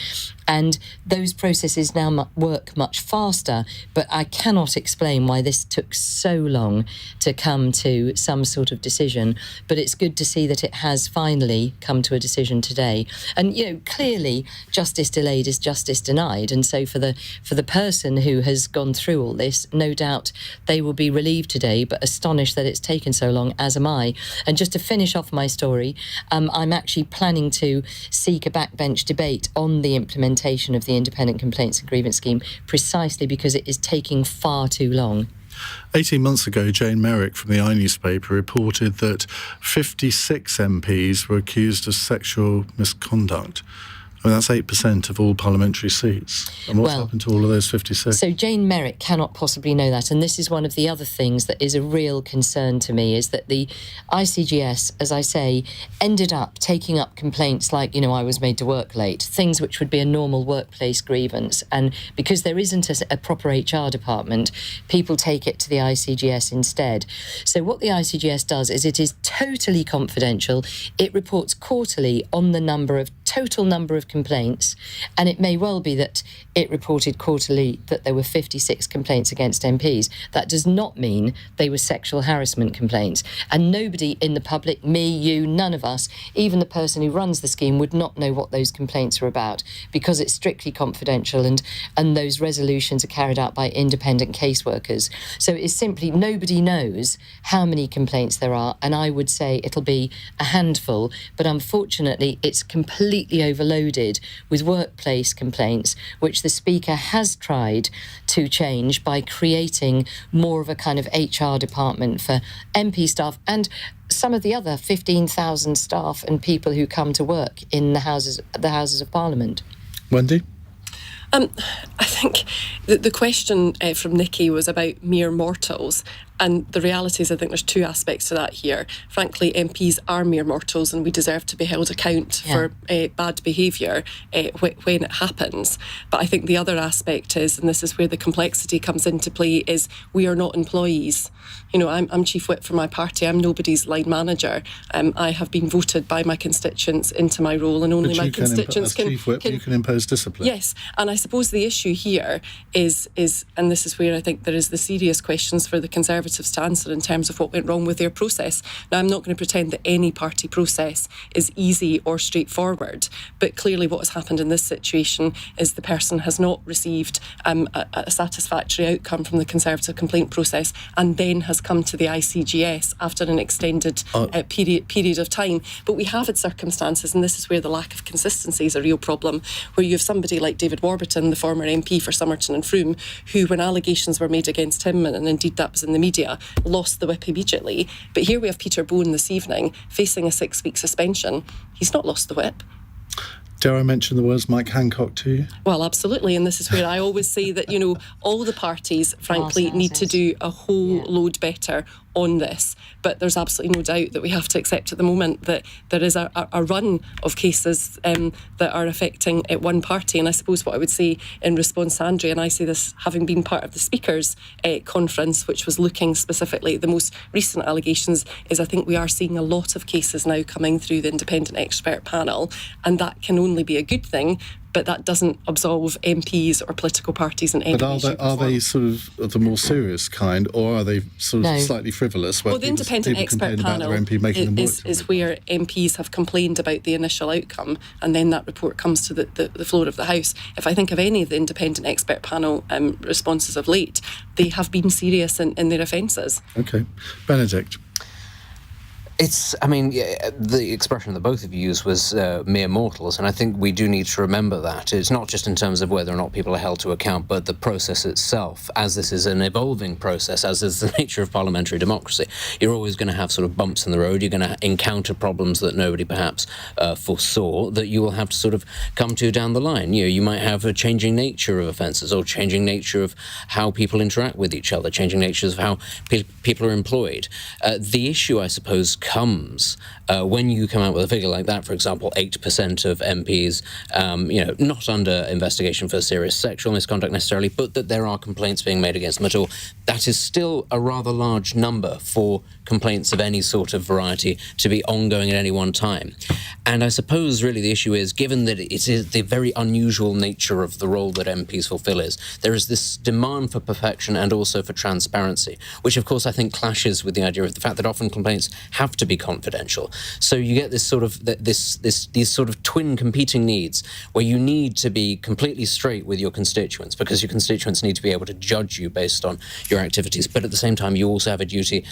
and those processes now work much faster, but I cannot explain why this took so long to come to some sort of decision. But it's good to see that it has finally come to a decision today. And, you know, clearly justice delayed is justice denied, and so for the person who has gone through all this, no doubt they will be relieved today, but astonished that it's taken so long, as am I. And just to finish off my story, I'm actually planning to seek a backbench debate on the implementation of the Independent Complaints and Grievance Scheme, precisely because it is taking far too long. 18 months ago, Jane Merrick from the newspaper reported that 56 MPs were accused of sexual misconduct. I mean, that's 8% of all parliamentary seats. And what's happened to all of those 56? So Jane Merrick cannot possibly know that. And this is one of the other things that is a real concern to me, is that the ICGS, as I say, ended up taking up complaints like, you know, I was made to work late, things which would be a normal workplace grievance. And because there isn't a proper HR department, people take it to the ICGS instead. So what the ICGS does is it is totally confidential. It reports quarterly on the total number of complaints, and it may well be that it reported quarterly that there were 56 complaints against MPs. That does not mean they were sexual harassment complaints, and nobody in the public, me, you, none of us, even the person who runs the scheme, would not know what those complaints are about, because it's strictly confidential, and those resolutions are carried out by independent caseworkers. So it's simply nobody knows how many complaints there are, and I would say it'll be a handful, but unfortunately it's completely overloaded with workplace complaints, which the Speaker has tried to change by creating more of a kind of HR department for MP staff and some of the other 15,000 staff and people who come to work in the Houses of Parliament. Wendy? I think The question from Nikki was about mere mortals. And the reality is, I think there's two aspects to that here. Frankly, MPs are mere mortals and we deserve to be held account for bad behaviour when it happens. But I think the other aspect is, and this is where the complexity comes into play, is we are not employees. You know, I'm chief whip for my party. I'm nobody's line manager. I have been voted by my constituents into my role, and only my constituents can... Chief whip, you can impose discipline. Yes, and I suppose the issue here is, and this is where I think there is the serious questions for the Conservatives to answer in terms of what went wrong with their process. Now, I'm not going to pretend that any party process is easy or straightforward, but clearly what has happened in this situation is the person has not received a satisfactory outcome from the Conservative complaint process, and then has come to the ICGS after an extended period of time. But we have had circumstances, and this is where the lack of consistency is a real problem, where you have somebody like David Warburton, the former MP for Somerton and Frome, who, when allegations were made against him, and indeed that was in the media, lost the whip immediately. But here we have Peter Bone this evening facing a 6-week suspension. He's not lost the whip. Dare I mention the words Mike Hancock to you? Well, absolutely, and this is where I always say that, you know, all the parties, frankly, need to do a whole load better on this. But there's absolutely no doubt that we have to accept at the moment that there is a run of cases that are affecting one party. And I suppose what I would say in response to Andrea, and I say this having been part of the Speakers' conference, which was looking specifically at the most recent allegations, is I think we are seeing a lot of cases now coming through the independent expert panel, and that can only be a good thing. But that doesn't absolve MPs or political parties in any way. But are they sort of the more serious kind, or are they sort of slightly frivolous? Well, the independent expert panel is where MPs have complained about the initial outcome, and then that report comes to the floor of the House. If I think of any of the independent expert panel responses of late, they have been serious in their offences. OK. Benedict. The expression that both of you used was mere mortals, and I think we do need to remember that. It's not just in terms of whether or not people are held to account, but the process itself. As this is an evolving process, as is the nature of parliamentary democracy, you're always going to have sort of bumps in the road. You're going to encounter problems that nobody perhaps foresaw, that you will have to sort of come to down the line. You know, you might have a changing nature of offences, or changing nature of how people interact with each other, changing natures of how people are employed. The issue, I suppose, comes when you come out with a figure like that. For example, 8% of MPs, not under investigation for serious sexual misconduct necessarily, but that there are complaints being made against them at all. That is still a rather large number for complaints of any sort of variety to be ongoing at any one time. And I suppose really the issue is, given that it is the very unusual nature of the role that MPs fulfill, there is this demand for perfection and also for transparency, which of course I think clashes with the idea of the fact that often complaints have to be confidential. So you get this sort of these sort of twin competing needs, where you need to be completely straight with your constituents, because your constituents need to be able to judge you based on your activities. But at the same time, you also have a duty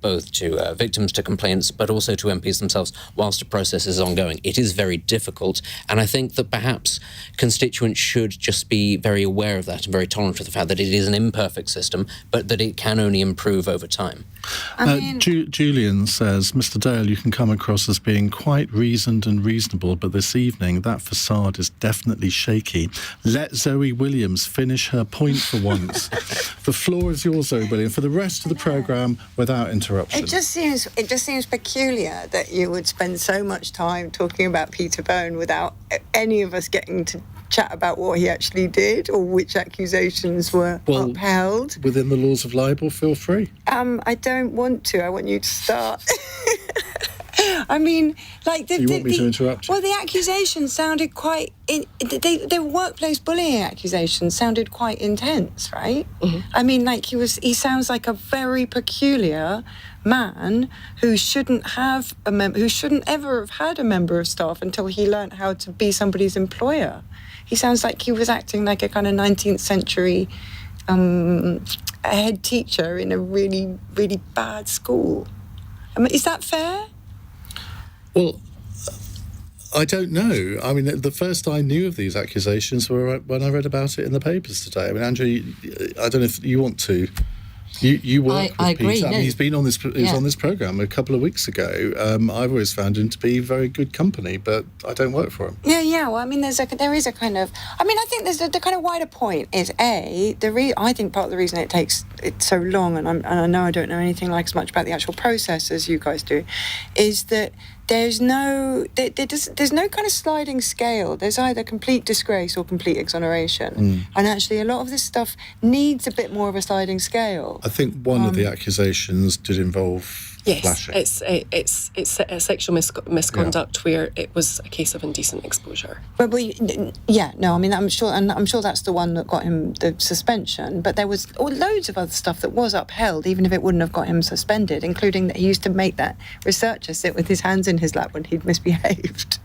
both to victims, to complaints, but also to MPs themselves whilst the process is ongoing. It is very difficult, and I think that perhaps constituents should just be very aware of that and very tolerant of the fact that it is an imperfect system, but that it can only improve over time. Julian says, Mr. Dale, you can come across as being quite reasoned and reasonable, but this evening that facade is definitely shaky. Let Zoe Williams finish her point for once. The floor is yours, Zoe Williams, for the rest of the programme without interruption. It just seems peculiar that you would spend so much time talking about Peter Bone without any of us getting to chat about what he actually did or which accusations were upheld. Within the laws of libel, feel free. I don't want to. I want you to start. I mean, like... You want me to interrupt you? Well, the accusations sounded quite... The workplace bullying accusations sounded quite intense, right? Mm-hmm. I mean, like, he sounds like a very peculiar man who shouldn't ever have had a member of staff until he learnt how to be somebody's employer. He sounds like he was acting like a kind of 19th century head teacher in a really, really bad school. I mean, is that fair? Well, I don't know. I mean, the first I knew of these accusations were when I read about it in the papers today. I mean, Andrea, I don't know if you want to You work I with agree. Peter. I mean, No. he's been on this. He was on this programme a couple of weeks ago. I've always found him to be very good company, but I don't work for him. Yeah. Well, I mean, there is a kind of. I mean, I think there's the kind of wider point is I think part of the reason it takes it so long, and I know I don't know anything like as much about the actual process as you guys do, is that there's no kind of sliding scale. There's either complete disgrace or complete exoneration, and actually a lot of this stuff needs a bit more of a sliding scale. I think one of the accusations did involve flashing. It's a sexual misconduct where it was a case of indecent exposure. Well, I mean, I'm sure that's the one that got him the suspension. But there was loads of other stuff that was upheld, even if it wouldn't have got him suspended, including that he used to make that researcher sit with his hands in his lap when he'd misbehaved.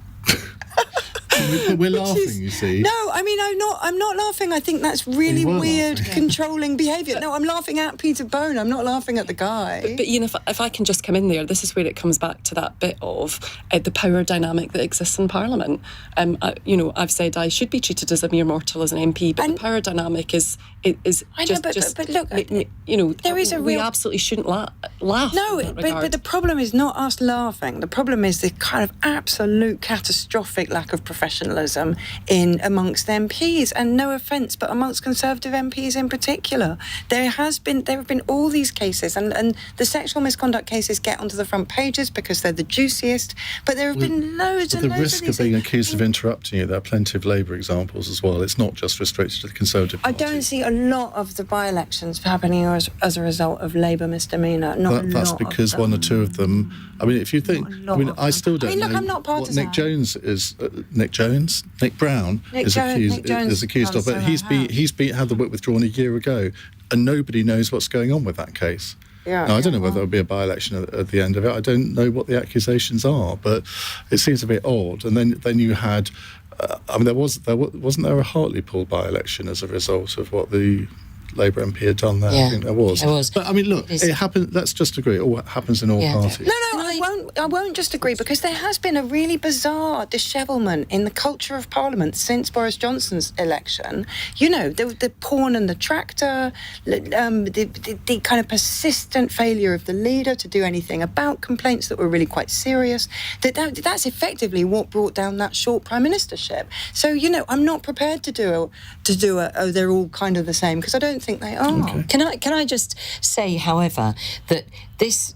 We're laughing, you see. No, I mean, I'm not laughing. I think that's really weird, controlling behaviour. No, I'm laughing at Peter Bone. I'm not laughing at the guy. But Iain, if I can just come in there, this is where it comes back to that bit of the power dynamic that exists in Parliament. I've said I should be treated as a mere mortal as an MP, but the power dynamic is I know, but look, there is we absolutely shouldn't laugh. No, but the problem is not us laughing. The problem is the kind of absolute catastrophic lack of professionalism amongst MPs, and no offence, but amongst Conservative MPs in particular. There have been all these cases, and the sexual misconduct cases get onto the front pages because they're the juiciest. But there have been loads and the loads risk of of being accused of interrupting you. There are plenty of Labour examples as well. It's not just restricted to the Conservative Party. I don't see a lot of the by-elections happening as a result of Labour misdemeanour. That's because one or two of them. I mean, if you think, I still don't know I'm not partisan. what Nick Jones is. Nick Brown is accused of. But he's had the whip withdrawn a year ago, and nobody knows what's going on with that case. Now, I don't know whether there'll be a by-election at the end of it. I don't know what the accusations are, but it seems a bit odd. And then you had. Wasn't there a Hartlepool by-election as a result of what the Labour MP had done there? Yeah, I think there was. There was. But I mean, look, it happened. Let's just agree. It all happens in all parties. No, I won't just agree, because there has been a really bizarre dishevelment in the culture of Parliament since Boris Johnson's election. You know, the porn and the tractor, the kind of persistent failure of the leader to do anything about complaints that were really quite serious. That's effectively what brought down that short prime ministership. So, I'm not prepared to do they're all kind of the same, because I don't think they are. Okay. Can I just say, however, that this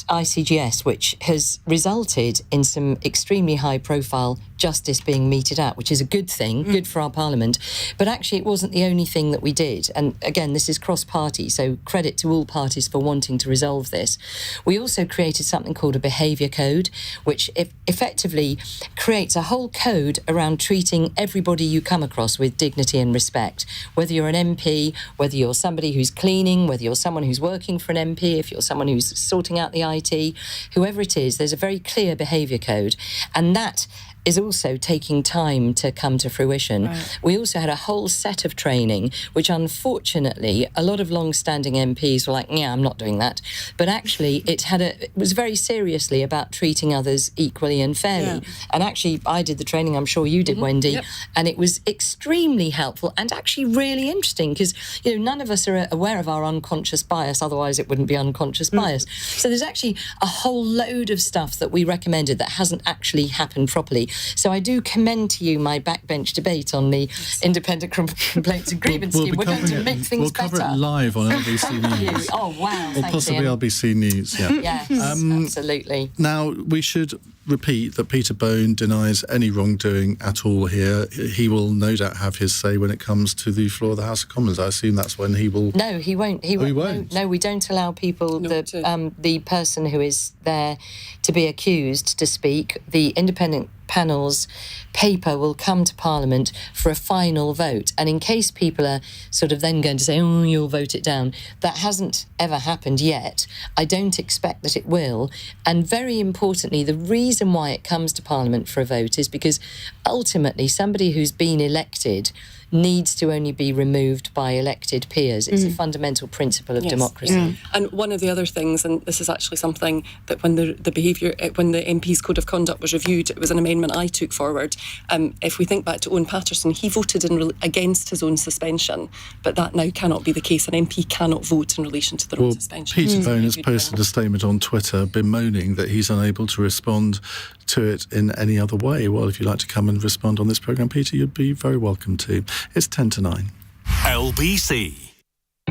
ICGS, which has resulted in some extremely high-profile justice being meted out, which is a good thing, good for our Parliament, but actually it wasn't the only thing that we did. And again, this is cross-party, so credit to all parties for wanting to resolve this. We also created something called a behaviour code, which effectively creates a whole code around treating everybody you come across with dignity and respect, whether you're an MP, whether you're somebody who's cleaning, whether you're someone who's working for an MP, if you're someone who's sorting out the IT, whoever it is, there's a very clear behaviour code. And that is also taking time to come to fruition. Right. We also had a whole set of training, which unfortunately a lot of long-standing MPs were like, yeah, I'm not doing that. But actually it was very seriously about treating others equally and fairly. Yeah. And actually I did the training, I'm sure you did, Wendy, yep. And it was extremely helpful and actually really interesting, because none of us are aware of our unconscious bias, otherwise it wouldn't be unconscious bias. So there's actually a whole load of stuff that we recommended that hasn't actually happened properly. So I do commend to you my backbench debate on the Independent Complaints and Grievance Scheme. We're going to make things better. We'll cover it live on LBC News. Oh, wow. Or possibly LBC News, yeah. Yes, absolutely. Now, we should repeat that Peter Bone denies any wrongdoing at all here. He will no doubt have his say when it comes to the floor of the House of Commons. I assume that's when he will... No, he won't. He won't. No, we don't allow people, the person who is there to be accused to speak. The independent panel's paper will come to Parliament for a final vote. And in case people are sort of then going to say, oh, you'll vote it down, that hasn't ever happened yet. I don't expect that it will. And very importantly, the reason why it comes to Parliament for a vote is because ultimately somebody who's been elected needs to only be removed by elected peers. It's a fundamental principle of democracy. Yeah. And one of the other things, and this is actually something that when the MP's Code of Conduct was reviewed, it was an amendment I took forward. If we think back to Owen Patterson, he voted against his own suspension, but that now cannot be the case. An MP cannot vote in relation to their own suspension. Peter Bone has posted a statement on Twitter bemoaning that he's unable to respond to it in any other way. Well, if you'd like to come and respond on this programme, Peter, you'd be very welcome to. It's 10 to 9. LBC.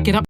Get up.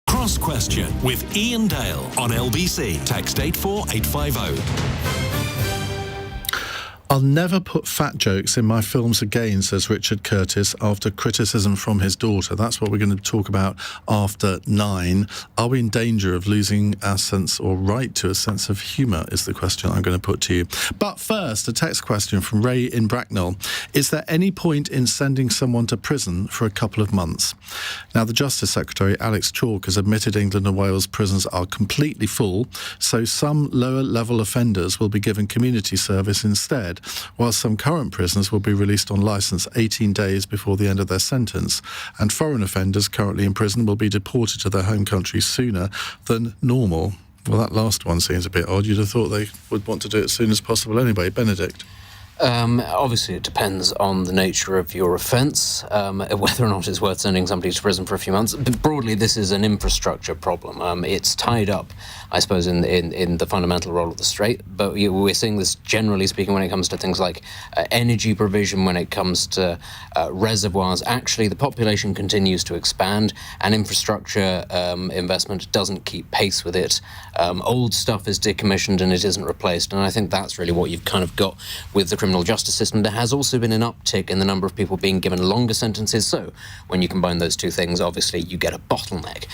Cross Question with Iain Dale on LBC. Text 84850. I'll never put fat jokes in my films again, says Richard Curtis, after criticism from his daughter. That's what we're going to talk about after 9. Are we in danger of losing our sense or right to a sense of humour, is the question I'm going to put to you. But first, a text question from Ray in Bracknell. Is there any point in sending someone to prison for a couple of months? Now, the Justice Secretary, Alex Chalk, has admitted England and Wales prisons are completely full, so some lower-level offenders will be given community service instead, while some current prisoners will be released on licence 18 days before the end of their sentence, and foreign offenders currently in prison will be deported to their home countries sooner than normal. Well, that last one seems a bit odd. You'd have thought they would want to do it as soon as possible anyway. Benedict? Obviously, it depends on the nature of your offence, whether or not it's worth sending somebody to prison for a few months. But broadly, this is an infrastructure problem. It's tied up, I suppose, in the fundamental role of the state. But we're seeing this, generally speaking, when it comes to things like energy provision, when it comes to reservoirs. Actually, the population continues to expand, and infrastructure investment doesn't keep pace with it. Old stuff is decommissioned and it isn't replaced. And I think that's really what you've kind of got with the criminal justice system. There has also been an uptick in the number of people being given longer sentences. So when you combine those two things, obviously you get a bottleneck.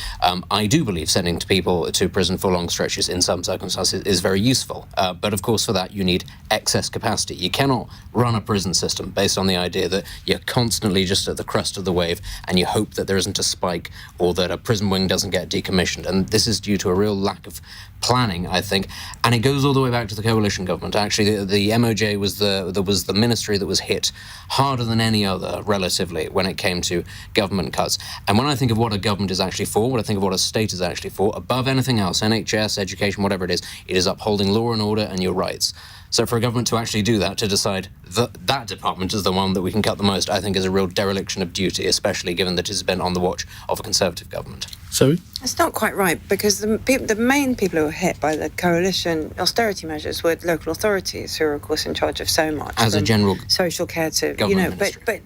I do believe sending people to prison for long stretches in some circumstances is very useful. But of course, for that, you need excess capacity. You cannot run a prison system based on the idea that you're constantly just at the crest of the wave and you hope that there isn't a spike or that a prison wing doesn't get decommissioned. And this is due to a real lack of planning, I think. And it goes all the way back to the coalition government. Actually, the MOJ was the there was the ministry that was hit harder than any other, relatively, when it came to government cuts. And when I think of what a government is actually for, what I think of what a state is actually for, above anything else, NHS, education, whatever it is upholding law and order and your rights. So for a government to actually do that, to decide that department is the one that we can cut the most, I think is a real dereliction of duty, especially given that it's been on the watch of a Conservative government. Zoe? It's not quite right, because the main people who were hit by the coalition austerity measures were local authorities, who are, of course, in charge of so much. As a general social care to, ministry. but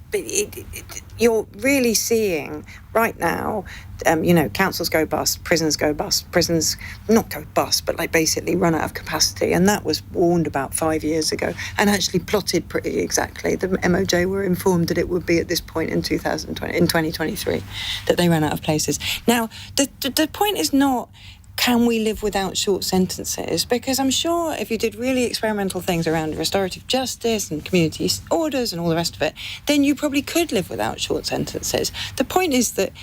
you're really seeing right now, councils go bust, prisons go bust, prisons not go bust, but like basically run out of capacity. And that was warned about 5 years ago and actually plotted pretty exactly. The MOJ were informed that it would be at this point in 2023, that they ran out of places. Now, the point is not, can we live without short sentences? Because I'm sure if you did really experimental things around restorative justice and community orders and all the rest of it, then you probably could live without short sentences. The point is that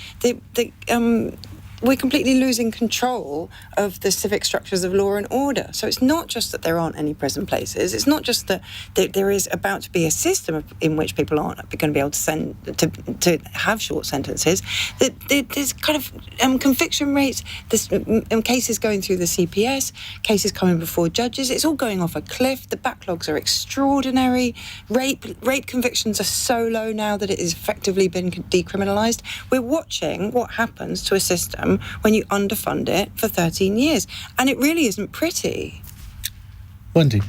we're completely losing control of the civic structures of law and order. So it's not just that there aren't any prison places. It's not just that there is about to be a system in which people aren't going to be able to have short sentences. There's kind of conviction rates, there's cases going through the CPS, cases coming before judges. It's all going off a cliff. The backlogs are extraordinary. Rape convictions are so low now that it has effectively been decriminalised. We're watching what happens to a system when you underfund it for 13 years. And it really isn't pretty. Wendy?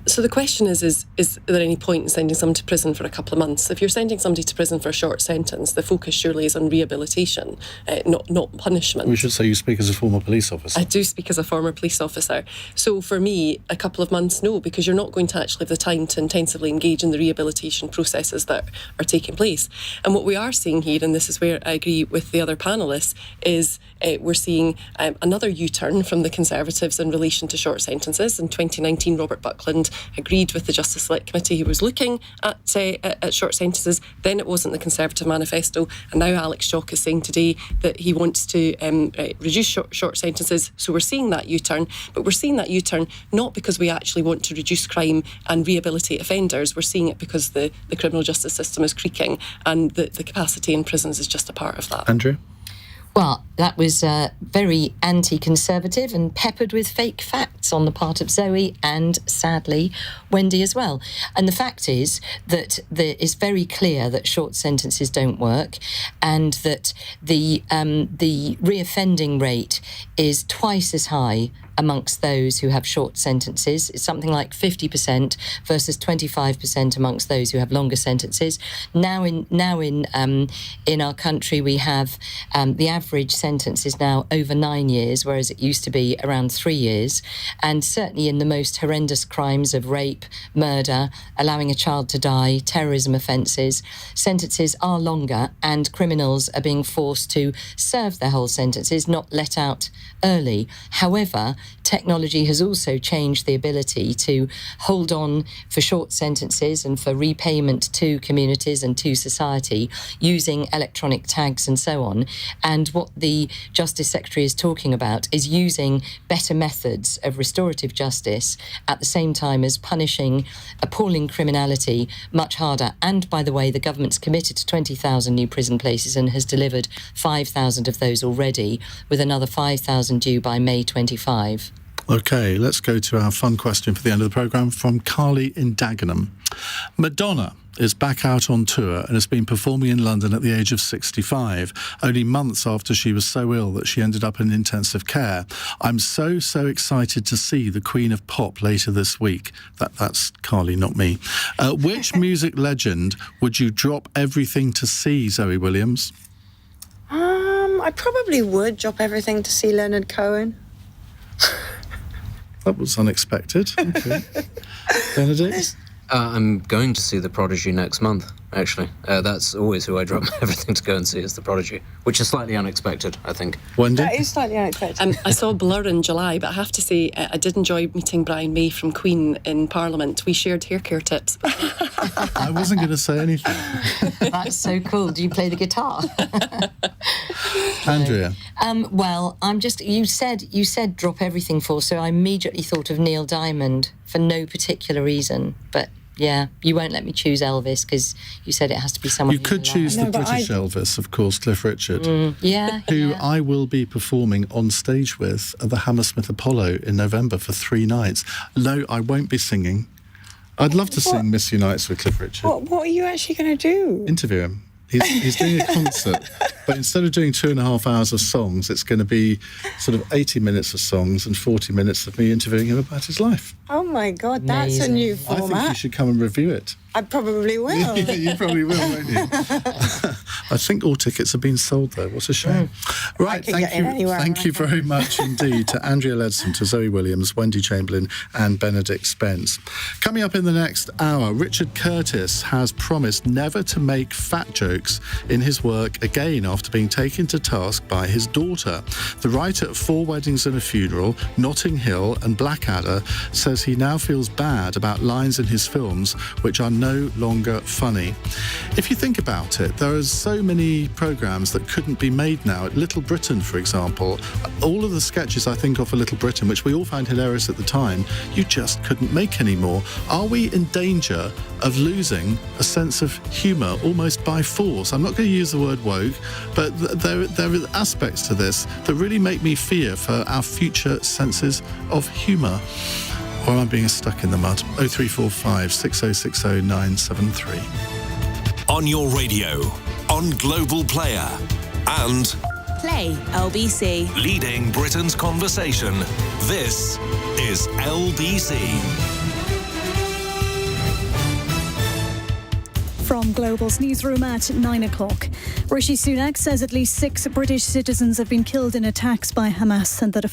So the question is there any point in sending someone to prison for a couple of months? If you're sending somebody to prison for a short sentence, the focus surely is on rehabilitation, not punishment. We should say you speak as a former police officer. I do speak as a former police officer. So for me, a couple of months, no, because you're not going to actually have the time to intensively engage in the rehabilitation processes that are taking place. And what we are seeing here, and this is where I agree with the other panellists, is we're seeing another U-turn from the Conservatives in relation to short sentences. In 2019, Robert Buckland agreed with the Justice Select Committee who was looking at short sentences. Then it wasn't the Conservative manifesto, and now Alex Chalk is saying today that he wants to reduce short sentences. So we're seeing that U-turn, but we're seeing that U-turn not because we actually want to reduce crime and rehabilitate offenders. We're seeing it because the criminal justice system is creaking, and the capacity in prisons is just a part of that. Andrea? Well, that was very anti-conservative and peppered with fake facts on the part of Zoe and, sadly, Wendy as well. And the fact is that it's very clear that short sentences don't work, and that the reoffending rate is twice as high amongst those who have short sentences. It's something like 50% versus 25% amongst those who have longer sentences. Now in our country, we have the average sentence is now over 9 years, whereas it used to be around 3 years. And certainly in the most horrendous crimes of rape, murder, allowing a child to die, terrorism offences, sentences are longer, and criminals are being forced to serve their whole sentences, not let out early. However, technology has also changed the ability to hold on for short sentences and for repayment to communities and to society using electronic tags and so on. And what the Justice Secretary is talking about is using better methods of restorative justice at the same time as punishing appalling criminality much harder. And by the way, the government's committed to 20,000 new prison places and has delivered 5,000 of those already, with another 5,000 due by May 25. OK, let's go to our fun question for the end of the programme from Carly in Dagenham. Madonna is back out on tour and has been performing in London at the age of 65, only months after she was so ill that she ended up in intensive care. I'm so excited to see the Queen of Pop later this week. That's Carly, not me. Which music legend would you drop everything to see, Zoe Williams? I probably would drop everything to see Leonard Cohen. That was unexpected. Okay. Benedict? I'm going to see The Prodigy next month, actually. That's always who I drop everything to go and see, is The Prodigy, which is slightly unexpected, I think. Wendy? That is slightly unexpected. I saw Blur in July, but I have to say I did enjoy meeting Brian May from Queen in Parliament. We shared hair care tips. I wasn't going to say anything. That's so cool. Do you play the guitar? Andrea? Well, you said drop everything for, so I immediately thought of Neil Diamond for no particular reason, but Yeah, you won't let me choose Elvis because you said it has to be someone. You could choose the British Elvis, of course, Cliff Richard, who I will be performing on stage with at the Hammersmith Apollo in November for 3 nights. No, I won't be singing. I'd love to sing Miss Unites with Cliff Richard. What are you actually going to do? Interview him. He's doing a concert, but instead of doing 2.5 hours of songs, it's going to be sort of 80 minutes of songs and 40 minutes of me interviewing him about his life. Oh my God, that's a new format. I think you should come and review it. I probably will. You probably will, won't you? I think all tickets have been sold, though. What a shame. Right, thank you very much indeed to Andrea Leadsom, to Zoe Williams, Wendy Chamberlain and Benedict Spence. Coming up in the next hour, Richard Curtis has promised never to make fat jokes in his work again after being taken to task by his daughter. The writer of 4 Weddings and a Funeral, Notting Hill and Blackadder says he now feels bad about lines in his films which are no longer funny. If you think about it, there are so many programmes that couldn't be made now. At Little Britain, for example, all of the sketches I think of for Little Britain, which we all found hilarious at the time, you just couldn't make anymore. Are we in danger of losing a sense of humour almost by force? I'm not going to use the word woke, but there are aspects to this that really make me fear for our future senses of humour. Or am I being stuck in the mud? 0345 6060 973. On your radio, on Global Player, and Play LBC. leading Britain's conversation. This is LBC. From Global's newsroom at 9 o'clock. Rishi Sunak says at least 6 British citizens have been killed in attacks by Hamas and that a